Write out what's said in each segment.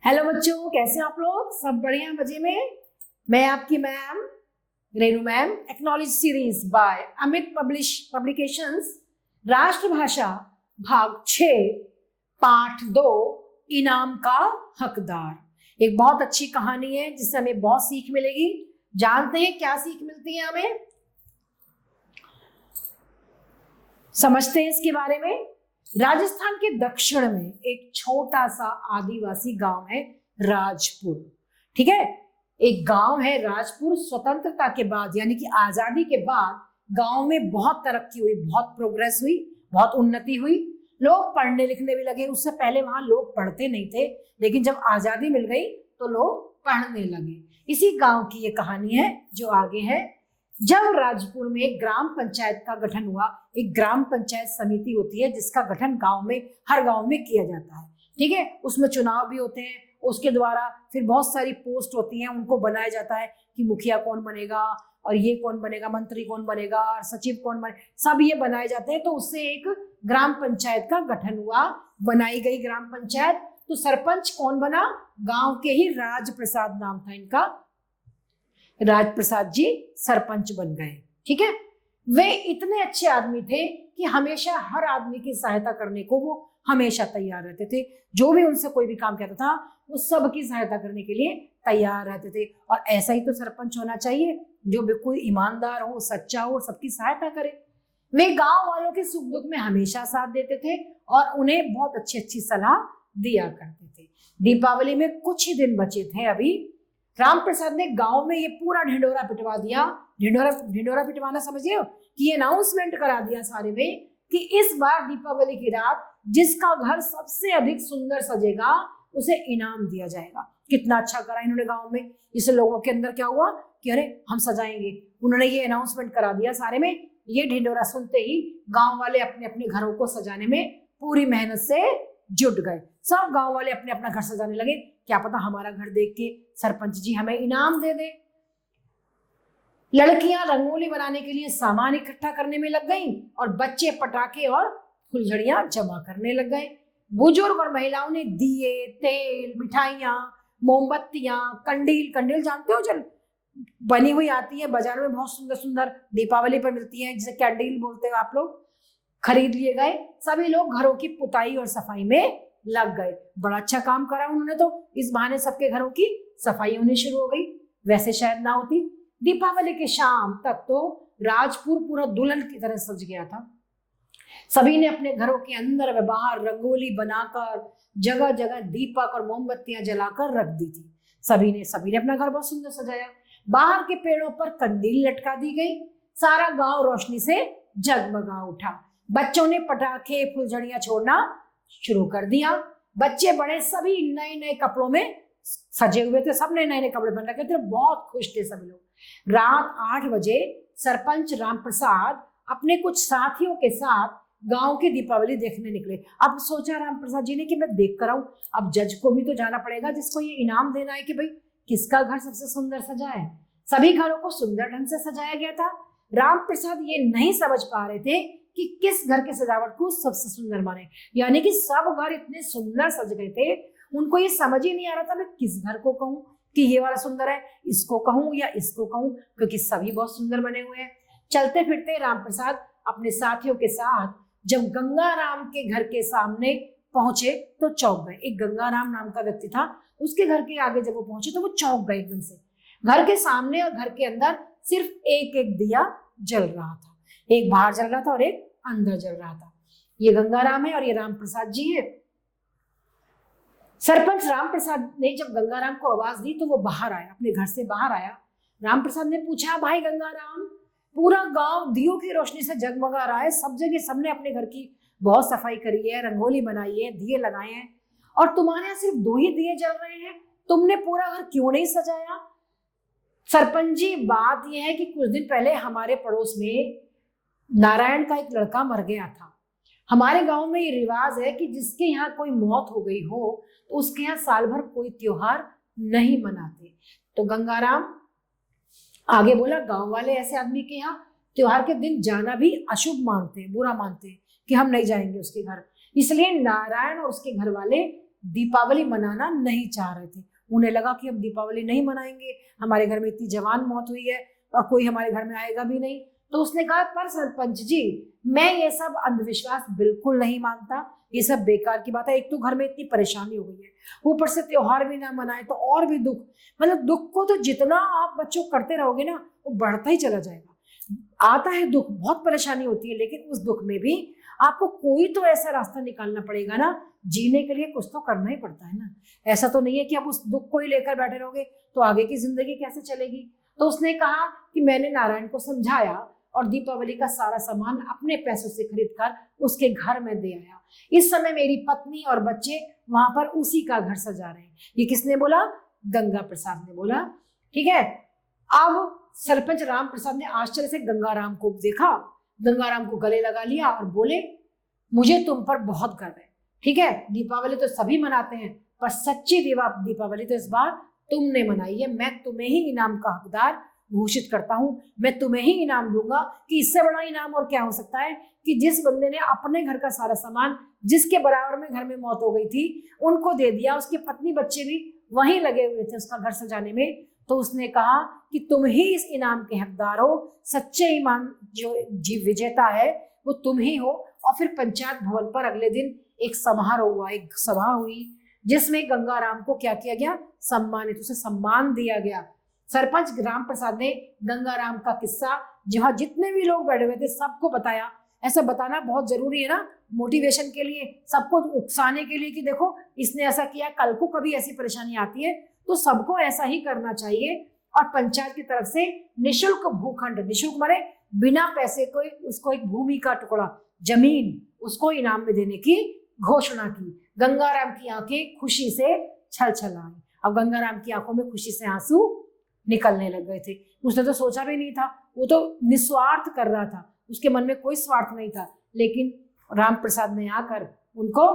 Hello बच्चों, कैसे हैं आप लोग? सब बढ़िया मजे में। मैं आपकी ma'am Renu ma'am, acknowledge series by Amit publications, राष्ट्रभाषा भाग 6 पाठ 2 इनाम का हकदार। एक बहुत अच्छी कहानी है जिससे हमें बहुत सीख मिलेगी। जानते हैं क्या सीख मिलती है हमें? समझते हैं इसके बारे में। राजस्थान के दक्षिण में एक छोटा सा आदिवासी गांव है राजपुर। ठीक है, एक गांव है राजपुर। स्वतंत्रता के बाद यानी कि आजादी के बाद गांव में बहुत तरक्की हुई, बहुत प्रोग्रेस हुई, बहुत उन्नति हुई। लोग पढ़ने लिखने भी लगे। उससे पहले वहां लोग पढ़ते नहीं थे, लेकिन जब आजादी मिल गई तो लोग पढ़ने लगे। इसी गांव की ये कहानी है जो आगे है। जब राजपुर में एक ग्राम पंचायत का गठन हुआ, एक ग्राम पंचायत समिति होती है जिसका गठन गांव में, हर गांव में किया जाता है। ठीक है, उसमें चुनाव भी होते हैं, उसके द्वारा फिर बहुत सारी पोस्ट होती हैं, उनको बनाया जाता है कि मुखिया कौन बनेगा और ये कौन बनेगा, मंत्री कौन बनेगा और सचिव कौन बने, सब ये बनाए जाते हैं। तो उससे एक ग्राम पंचायत का गठन हुआ, बनाई गई ग्राम पंचायत। तो सरपंच कौन बना? गांव के ही राजप्रसाद नाम था इनका, राजप्रसाद जी सरपंच बन गए। ठीक है, वे इतने अच्छे आदमी थे कि हमेशा हर आदमी की सहायता करने को वो हमेशा तैयार रहते थे। जो भी उनसे कोई भी काम कहता था वो सबकी सहायता करने के लिए तैयार रहते थे। और ऐसा ही तो सरपंच होना चाहिए, जो बिल्कुल ईमानदार हो, सच्चा हो, सबकी सहायता करे। वे गांव वालों के सुख दुख में हमेशा साथ देते थे और उन्हें बहुत अच्छी अच्छी सलाह दिया करते थे। दीपावली में कुछ ही दिन बचे थे अभी। राम प्रसाद ने गांव में ये पूरा ढिंडोरा पिटवा दिया। ढिंडोरा पिटवाना समझिए कि ये अनाउंसमेंट करा दिया सारे में कि इस बार दीपावली की रात जिसका घर सबसे अधिक सुंदर सजेगा उसे इनाम दिया जाएगा। कितना अच्छा करा इन्होंने गांव में। इससे लोगों के अंदर क्या हुआ कि अरे हम सजाएंगे। उन्होंने ये अनाउंसमेंट करा दिया सारे में। ये ढिंडोरा सुनते ही गांव वाले अपने अपने घरों को सजाने में पूरी मेहनत से जुट गए। सब गांव वाले अपने अपना घर सजाने लगे। क्या पता हमारा घर देख के सरपंच जी हमें इनाम दे दे। लड़कियां रंगोली बनाने के लिए सामान इकट्ठा करने में लग गईं और बच्चे पटाखे और फुलझड़ियां जमा करने लग गए। बुजुर्ग और महिलाओं ने दिए, तेल, मिठाइयां, मोमबत्तियां, कंडील, कंडील जानते हो जो बनी हुई आती है बाजार में, बहुत सुंदर सुंदर दीपावली पर मिलती है, जिसे कैंडील बोलते हो आप लोग, खरीद लिए गए। सभी लोग घरों की पुताई और सफाई में लग गए। बड़ा अच्छा काम करा उन्होंने तो। इस बहाने सबके घरों की सफाई होनी शुरू हो गई, वैसे शायद ना होती। दीपावली के शाम तक तो राजपुर पूरा दुल्हन की तरह सज गया था। सभी ने अपने घरों के अंदर व बाहर रंगोली बनाकर जगह जगह दीपक और मोमबत्तियां जलाकर रख दी थी। सभी ने अपना घर बहुत सुंदर सजाया। बाहर के पेड़ों पर कंदील लटका दी गई। सारा गांव रोशनी से जगमगा उठा। बच्चों ने पटाखे, फुलझड़ियां छोड़ना शुरू कर दिया। बच्चे बड़े सभी नए नए कपड़ों में सजे हुए थे। सब ने नए नए कपड़े पहन रखे थे, बहुत खुश थे सभी लोग। रात 8 बजे सरपंच राम प्रसाद अपने कुछ साथियों के साथ गांव की दीपावली देखने निकले। अब सोचा राम प्रसाद जी ने कि मैं देख कर आऊं। अब जज को भी तो जाना पड़ेगा जिसको ये इनाम देना है कि भाई किसका घर सबसे सुंदर सजा है। सभी घरों को सुंदर ढंग से सजाया गया था। राम प्रसाद ये नहीं समझ पा रहे थे कि किस घर की सजावट को सबसे सुंदर माने। यानी कि सब घर इतने सुंदर सज गए थे, उनको ये समझ ही नहीं आ रहा था मैं किस घर को कहूं कि ये वाला सुंदर है, इसको कहूं या इसको कहूं, क्योंकि सभी बहुत सुंदर बने हुए हैं। चलते फिरते राम प्रसाद अपने साथियों के साथ जब गंगाराम के घर के सामने पहुंचे तो चौंक गए। एक गंगाराम नाम का व्यक्ति था, उसके घर के आगे जब वो पहुंचे तो वो चौंक गए एकदम से। घर के सामने और घर के अंदर सिर्फ एक एक दिया जल रहा था। एक बाहर जल रहा था और एक अंदर जल रहा था। ये गंगाराम है और ये राम प्रसाद जी है। सरपंच राम प्रसाद ने जब गंगाराम को आवाज दी तो वो बाहर आया, अपने घर से बाहर आया। राम प्रसाद ने पूछा, भाई गंगाराम, पूरा गांव दियों की रोशनी से जगमगा रहा है, सब जगह सबने अपने घर की बहुत सफाई करी है, रंगोली बनाई है, दिए लगाए हैं, और तुम्हारे यहाँ सिर्फ 2 ही दिए जल रहे हैं, तुमने पूरा घर क्यों नहीं सजाया? सरपंच जी, बात यह है कि कुछ दिन पहले हमारे पड़ोस में नारायण का एक लड़का मर गया था। हमारे गांव में ये रिवाज है कि जिसके यहाँ कोई मौत हो गई हो तो उसके यहाँ साल भर कोई त्योहार नहीं मनाते। तो गंगाराम आगे बोला, गांव वाले ऐसे आदमी के यहाँ त्योहार के दिन जाना भी अशुभ मानते हैं, बुरा मानते हैं कि हम नहीं जाएंगे उसके घर। इसलिए नारायण और उसके घर वाले दीपावली मनाना नहीं चाह रहे थे। उन्हें लगा कि हम दीपावली नहीं मनाएंगे, हमारे घर में इतनी जवान मौत हुई है और कोई हमारे घर में आएगा भी नहीं। तो उसने कहा, पर सरपंच जी, मैं ये सब अंधविश्वास बिल्कुल नहीं मानता, ये सब बेकार की बात है। एक तो घर में इतनी परेशानी हो गई है, ऊपर से त्योहार भी ना मनाए तो और भी दुख। मतलब दुख को तो जितना आप बच्चों करते रहोगे ना, वो बढ़ता ही चला जाएगा। आता है दुख, बहुत परेशानी होती है, लेकिन उस दुख में भी आपको कोई तो ऐसा रास्ता निकालना पड़ेगा ना, जीने के लिए कुछ तो करना ही पड़ता है ना। ऐसा तो नहीं है कि आप उस दुख को ही लेकर बैठे रहोगे तो आगे की जिंदगी कैसे चलेगी। तो उसने कहा कि मैंने नारायण को समझाया और दीपावली का सारा सामान अपने पैसों से खरीद कर उसके घर में दे आया। इस समय मेरी पत्नी और बच्चे वहां पर उसी का घर सजा रहे हैं। ये किसने बोला? गंगा प्रसाद ने बोला। ठीक है, अब सरपंच राम प्रसाद ने आश्चर्य से गंगाराम को देखा, गंगाराम को गले लगा लिया और बोले, मुझे तुम पर बहुत गर्व है। ठीक है, दीपावली तो सभी मनाते हैं, पर सच्ची दीपावली तो इस बार तुमने मनाई है। मैं तुम्हें ही इनाम का हकदार घोषित करता हूं। मैं तुम्हें ही इनाम दूंगा कि इससे बड़ा इनाम और क्या हो सकता है कि जिस बंदे ने अपने घर का सारा सामान, जिसके बराबर में घर में मौत हो गई थी, उनको दे दिया। उसकी पत्नी बच्चे भी वहीं लगे हुए थे उसका घर सजाने में। तो उसने कहा कि तुम ही इस इनाम के हकदार हो, सच्चे ईमान जो जीव विजेता है वो तुम ही हो। और फिर पंचायत भवन पर अगले दिन एक समारोह हुआ, एक सभा हुई, जिसमें गंगाराम को क्या किया गया? सम्मानित, उसे सम्मान दिया गया। सरपंच राम प्रसाद ने गंगाराम का किस्सा जहां जितने भी लोग बैठे हुए थे सबको बताया। ऐसा बताना बहुत जरूरी है ना, मोटिवेशन के लिए, सबको उकसाने के लिए कि देखो इसने ऐसा किया, कल को कभी ऐसी परेशानी आती है तो सबको ऐसा ही करना चाहिए। और पंचायत की तरफ से निशुल्क भूखंड, निशुल्क माने बिना पैसे को, उसको एक भूमि का टुकड़ा जमीन उसको इनाम में देने की घोषणा की। गंगाराम की आंखें खुशी से छलछल आई। अब गंगाराम की आंखों में खुशी से आंसू निकलने लग गए थे। उसने तो सोचा भी नहीं था, वो तो निस्वार्थ कर रहा था, उसके मन में कोई स्वार्थ नहीं था। लेकिन राम प्रसाद ने आकर उनको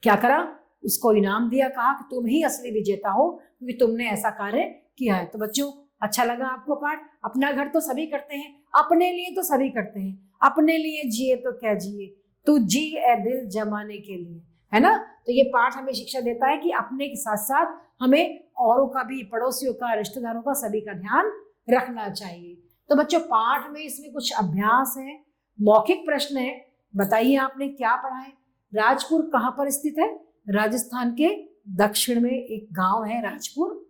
क्या करा? उसको इनाम दिया, कहा कि तुम ही असली विजेता हो क्योंकि तुमने ऐसा कार्य किया है। तो बच्चों, अच्छा लगा आपको पाठ? अपना घर तो सभी करते हैं, अपने लिए तो सभी करते हैं, अपने लिए जिए तो क्या जिए, तू जी ए दिल जमाने के लिए, है ना। तो ये पाठ हमें शिक्षा देता है कि अपने के साथ साथ हमें औरों का भी, पड़ोसियों का, रिश्तेदारों का, सभी का ध्यान रखना चाहिए। तो बच्चों, पाठ में इसमें कुछ अभ्यास है, मौखिक प्रश्न है। बताइए आपने क्या पढ़ा है? राजपुर कहाँ पर स्थित है? राजस्थान के दक्षिण में एक गांव है राजपुर।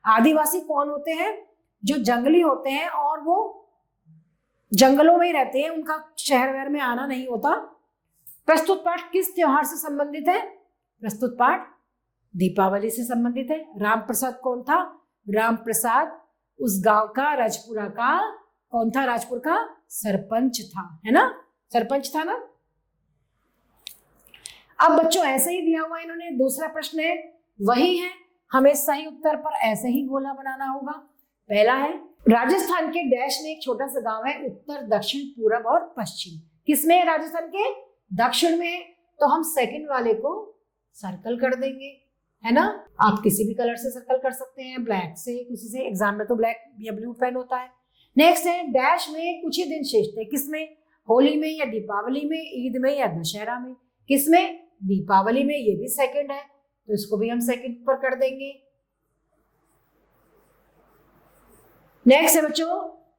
आदिवासी कौन होते हैं? जो जंगली होते हैं और वो जंगलों में ही रहते हैं, उनका शहर वहर में आना नहीं होता। प्रस्तुत पाठ किस त्योहार से संबंधित है? प्रस्तुत पाठ दीपावली से संबंधित है। राम प्रसाद कौन था? राम प्रसाद उस गांव का, राजपुरा का कौन था? राजपुर का सरपंच था, है ना, सरपंच था ना। अब बच्चों, ऐसे ही दिया हुआ इन्होंने, दूसरा प्रश्न है वही है, हमें सही उत्तर पर ऐसे ही गोला बनाना होगा। पहला है, राजस्थान के डैश में एक छोटा सा गांव है, उत्तर, दक्षिण, पूरब और पश्चिम। किसमें है? राजस्थान के दक्षिण में। तो हम सेकंड वाले को सर्कल कर देंगे, है ना। आप किसी भी कलर से सर्कल कर सकते हैं, ब्लैक से, किसी से, एग्जाम में तो ब्लैक या ब्लू पेन होता है। नेक्स्ट है, डैश में कुछ ही दिन शेष थे, किसमें? होली में या दीपावली में, ईद में या दशहरा में। किसमें? दीपावली में। ये भी सेकंड है तो इसको भी हम सेकंड पर कर देंगे। नेक्स्ट है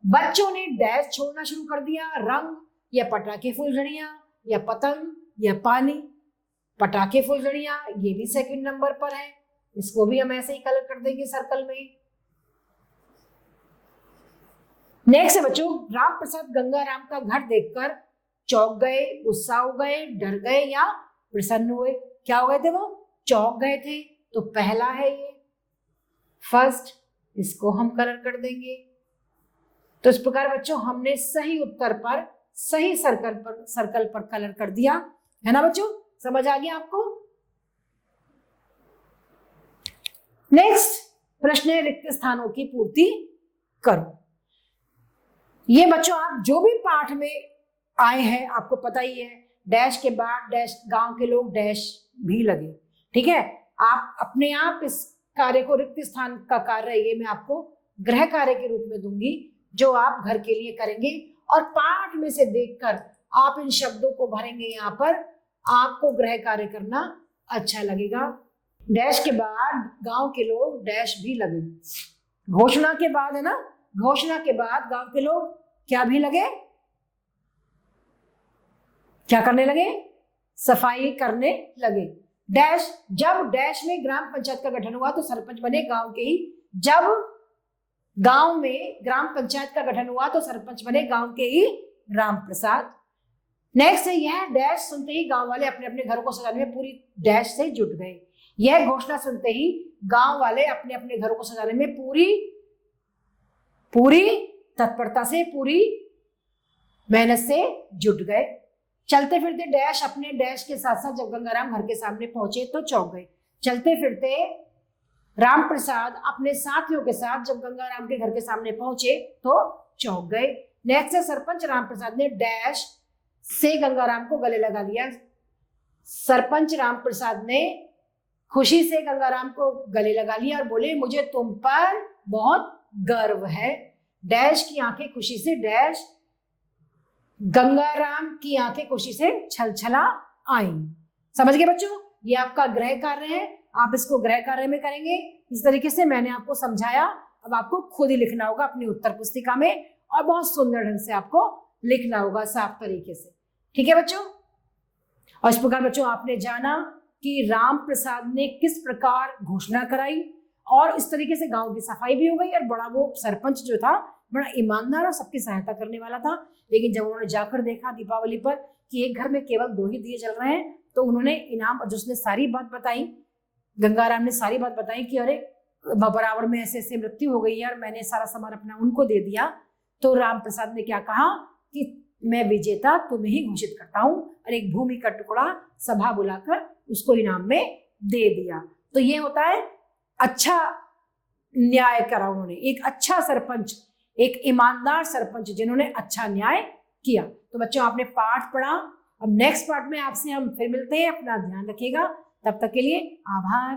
बच्चों ने डैश छोड़ना शुरू कर दिया, रंग या पटाखे, फुलझड़ियां या पतंग या पानी। पटाखे, फुलझड़ियां, ये भी सेकंड नंबर पर है, इसको भी हम ऐसे ही कलर कर देंगे सर्कल में। नेक्स्ट है बच्चों, राम प्रसाद गंगाराम का घर देखकर चौंक गए, गुस्सा हो गए, डर गए या प्रसन्न हुए। क्या हो गए थे? वो चौंक गए थे। तो पहला है ये फर्स्ट, इसको हम कलर कर देंगे। तो इस प्रकार बच्चों हमने सही उत्तर पर, सही सर्कल पर कलर कर दिया, है ना बच्चों। समझ आ गया आपको? नेक्स्ट प्रश्न है, रिक्त स्थानों की पूर्ति करो। ये बच्चों, आप जो भी पाठ में आए हैं आपको पता ही है, डैश के बाद डैश, गांव के लोग डैश भी लगे। ठीक है, आप अपने आप इस कार्य को, रिक्त स्थान का कार्य ये मैं आपको गृह कार्य के रूप में दूंगी, जो आप घर के लिए करेंगे और पाठ में से देखकर आप इन शब्दों को भरेंगे। यहाँ पर आपको गृह कार्य करना अच्छा लगेगा। डैश के बाद गांव के लोग डैश भी लगे। घोषणा के बाद है ना, घोषणा के बाद गांव के लोग क्या भी लगे, क्या करने लगे, सफाई करने लगे। डैश, जब डैश में ग्राम पंचायत का गठन हुआ तो सरपंच बने गांव के ही। जब गांव में ग्राम पंचायत का गठन हुआ तो सरपंच बने गांव के ही राम प्रसाद। नेक्स्ट है यह डैश सुनते ही गांव वाले अपने अपने घरों को सजाने में पूरी डैश से जुट गए। यह घोषणा सुनते ही गांव वाले अपने अपने घरों को सजाने में पूरी तत्परता से, पूरी मेहनत से जुट गए। चलते फिरते डैश अपने डैश के साथ साथ जब गंगाराम घर के सामने पहुंचे तो चौंक गए। चलते फिरते राम प्रसाद अपने साथियों के साथ जब गंगाराम के घर के सामने पहुंचे तो चौंक गए। नेक्स्ट है सरपंच राम प्रसाद ने डैश से गंगाराम को गले लगा लिया। सरपंच राम प्रसाद ने खुशी से गंगाराम को गले लगा लिया और बोले, मुझे तुम पर बहुत गर्व है। डैश की आंखें खुशी से, डैश गंगाराम की आंखें खुशी से छलछला आई। समझ गए बच्चों? ये आपका गृह कार्य है, आप इसको गृह कार्य में करेंगे। इस तरीके से मैंने आपको समझाया। अब आपको खुद ही लिखना होगा अपनी उत्तर पुस्तिका में और बहुत सुंदर ढंग से आपको लिखना होगा, साफ तरीके से। ठीक है बच्चों? और इस प्रकार बच्चों आपने जाना कि राम प्रसाद ने किस प्रकार घोषणा कराई और इस तरीके से गांव की सफाई भी हो गई और बड़ा वो सरपंच जो था बड़ा ईमानदार और सबकी सहायता करने वाला था। लेकिन जब उन्होंने जाकर देखा दीपावली पर कि एक घर में केवल 2 ही दिए जल रहे हैं तो उन्होंने इनाम, और जिसने सारी बात बताई, गंगाराम ने सारी बात बताई कि अरे बराबर में ऐसे ऐसे मृत्यु हो गई है और मैंने सारा सामान अपना उनको दे दिया। तो राम प्रसाद ने क्या कहा कि मैं विजेता तुम्हें ही घोषित करता हूं और एक भूमि का टुकड़ा सभा बुलाकर उसको इनाम में दे दिया। तो ये होता है अच्छा न्याय करा उन्होंने, एक अच्छा सरपंच, एक ईमानदार सरपंच जिन्होंने अच्छा न्याय किया। तो बच्चों आपने पाठ पढ़ा। अब नेक्स्ट पार्ट में आपसे हम फिर मिलते हैं। अपना ध्यान रखिएगा। तब तक के लिए आभार।